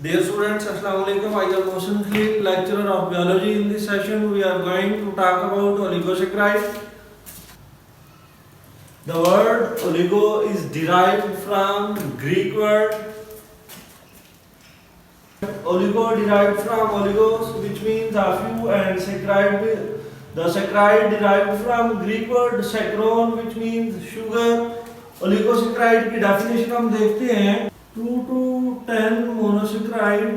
Dear students, Assalamu alaikum. I am Mohsin Khalid, lecturer of biology. In this session, we are going to talk about oligosaccharide. The word oligo is derived from Greek word oligo, derived from oligos, which means a few, and saccharide. The saccharide derived from Greek word saccharon, which means sugar. Oligosaccharide की definition हम देखते हैं 2 to 10 monosaccharide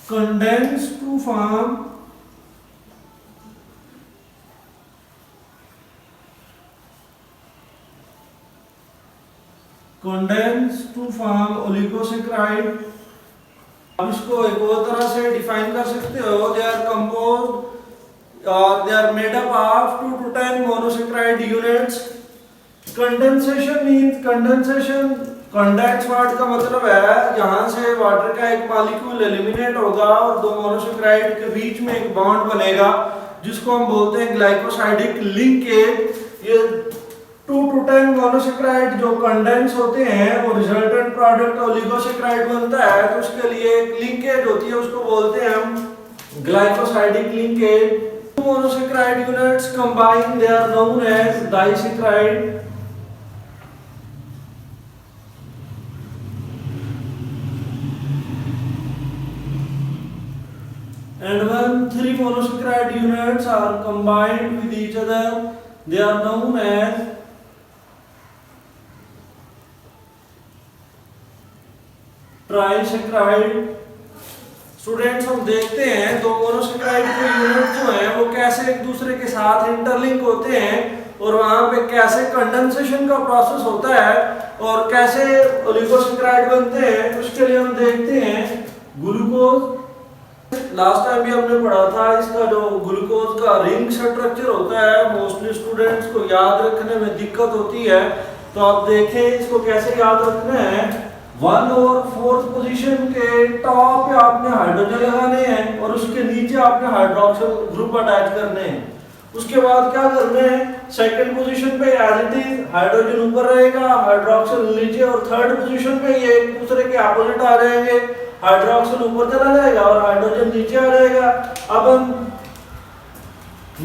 condensed to form oligosaccharide। आप इसको एक और तरह से डिफाइन कर सकते हो, दे आर कंपोज्ड और they are made up of 2 to 10 monosaccharide units। Condensation means condense word का मतलब है यहाँ से वाटर का एक मॉलिक्यूल एलिमिनेट होगा और दो मोनोसैकेराइड के बीच में एक बॉन्ड बनेगा जिसको हम बोलते हैं ग्लाइकोसाइडिक लिंकेज। ये 2 to 10 मोनोसैकेराइड जो कंडेंस होते हैं और रिजल्टेंट प्रोडक्ट ओलिगोसैकेराइड बनता है, तो उसके लिए एक लिंकेज होती है, उसको बोलते हैं हम glycosidic linkage. Monosaccharide units combine, they are known as disaccharide. And when 3 monosaccharide units are combined with each other, they are known as trisaccharide। Students, हम देखते हैं दो मोनोसैकेराइड के यूनिट जो हैं वो कैसे एक दूसरे के साथ इंटरलिंक होते हैं और वहां पे कैसे कंडेंसेशन का प्रोसेस होता है और कैसे ओलिगोसैकेराइड बनते हैं। उसके लिए हम देखते हैं ग्लूकोज। लास्ट टाइम भी हमने पढ़ा था इसका जो ग्लूकोज का रिंग स्ट्रक्चर होता है, मोस्टली स्टूडेंट्स को याद रखने में दिक्कत होती है, तो आप देखें इसको कैसे याद रखना है। 1 और 4th पोजीशन के टॉप पे आपने हाइड्रोजन लगाने हैं और उसके नीचे आपने हाइड्रोक्सिल ग्रुप अटैच करने हैं। उसके बाद क्या करना है, सेकंड पोजीशन पे एज इट इज हाइड्रोजन ऊपर रहेगा, हाइड्रोक्सिल नीचे, और थर्ड पोजीशन पे ये एक दूसरे के अपोजिट आ जाएंगे, हाइड्रोक्सिल ऊपर चला जाएगा और हाइड्रोजन नीचे आ जाएगा। अब हम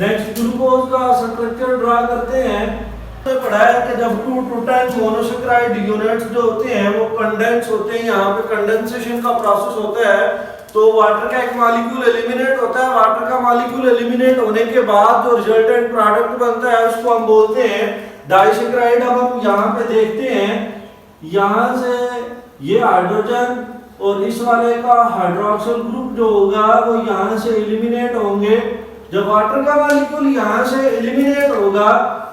नेक्स्ट ग्लूकोज का स्ट्रक्चर ड्रा करते हैं। तो पढ़ा है कि जब 2 to 10 मोनोसैकेराइड यूनिट्स जो होते हैं वो कंडेंस होते हैं, यहाँ पे कंडेंसेशन का प्रोसेस होता है, तो वाटर का एक मॉलिक्यूल एलिमिनेट होता है। वाटर का मॉलिक्यूल एलिमिनेट होने के बाद जो रिजल्टेंट प्रोडक्ट बनता है उसको हम बोलते हैं डाइसैकेराइड। अब हम यहाँ पे देखते हैं, यहाँ से ये हाइड्रोजन और इस वाले का हाइड्रोक्सिल ग्रुप जो होगा वो यहाँ से एलिमिनेट होंगे। जब वाटर का मॉलिक्यूल यहाँ से एलिमिनेट होगा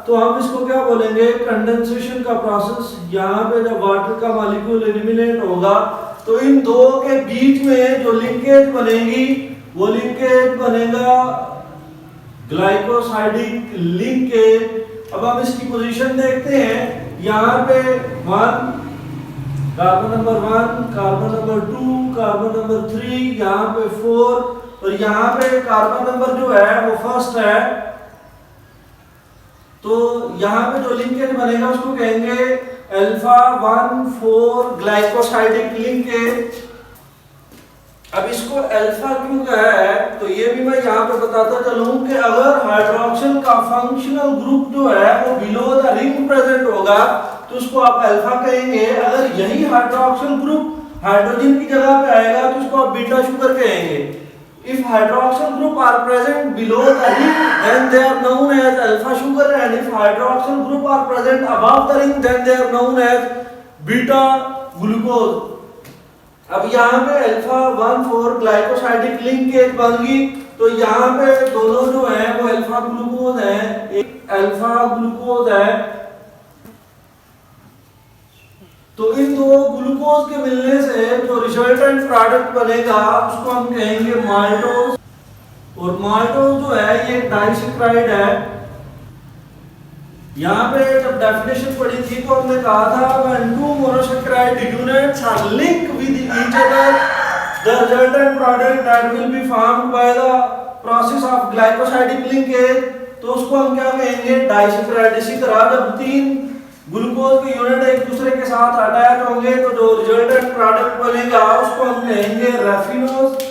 तो हम इसको क्या बोलेंगे, कंडेंसेशन का प्रोसेस। यहाँ पे जब वाटर का मॉलिक्यूल एलिमिनेट होगा तो इन दो के बीच में जो लिंकेज बनेगी वो लिंकेज बनेगा ग्लाइकोसाइडिक लिंकेज। अब हम इसकी पोजीशन देखते हैं, यहाँ पे 1 carbon number 1, carbon number 2, carbon number 3, यहाँ पे 4 और यहाँ पे कार्बन नंबर जो है वो फर्स्ट है। तो यहाँ पे जो लिंकेज बनेगा उसको कहेंगे अल्फा 1,4 ग्लाइकोसाइडिक लिंकेज। अब इसको अल्फा क्यों कहा है, तो ये भी मैं यहाँ पे बताता चलूं कि अगर हाइड्रोक्सिल का फंक्शनल ग्रुप जो है वो बिलो द रिंग प्रेजेंट होगा तो उसको आप अल्फा कहेंगे। अगर यही हाइड्रोक्सिल ग्रुप हाइड्रोजन की जगह पे आएगा तो उसको आप बीटा शुगर कहेंगे। If hydroxyl group are present below the ring, then they are known as alpha sugar, and if hydroxyl group are present above the ring, then they are known as beta glucose। अब यहाँ पे alpha 1,4 glycosidic linkage बन गई, तो यहाँ पे दोनों जो है वो अल्फा ग्लूकोज है, एक अल्फा ग्लूकोज है। तो इन दो ग्लूकोज के मिलने से जो रिजल्टेंट प्रोडक्ट बनेगा उसको हम कहेंगे माल्टोज। और माल्टोज जो है ये डाइसैकेराइड है। यहाँ पे जब डेफिनेशन पढ़ी थी तो हमने कहा था when 2 monosaccharide units are linked with each other, the resultant product that will be formed by the process of glycosidic linkage, तो उसको हम क्या कहेंगे, डाइसैकेराइड। इसी तरह जब 3 ग्लूकोज के यूनिट एक दूसरे के साथ अटैच होंगे तो जो रिजल्टेंट प्रोडक्ट बनेगा उसको हम कहेंगे रेफिनोज।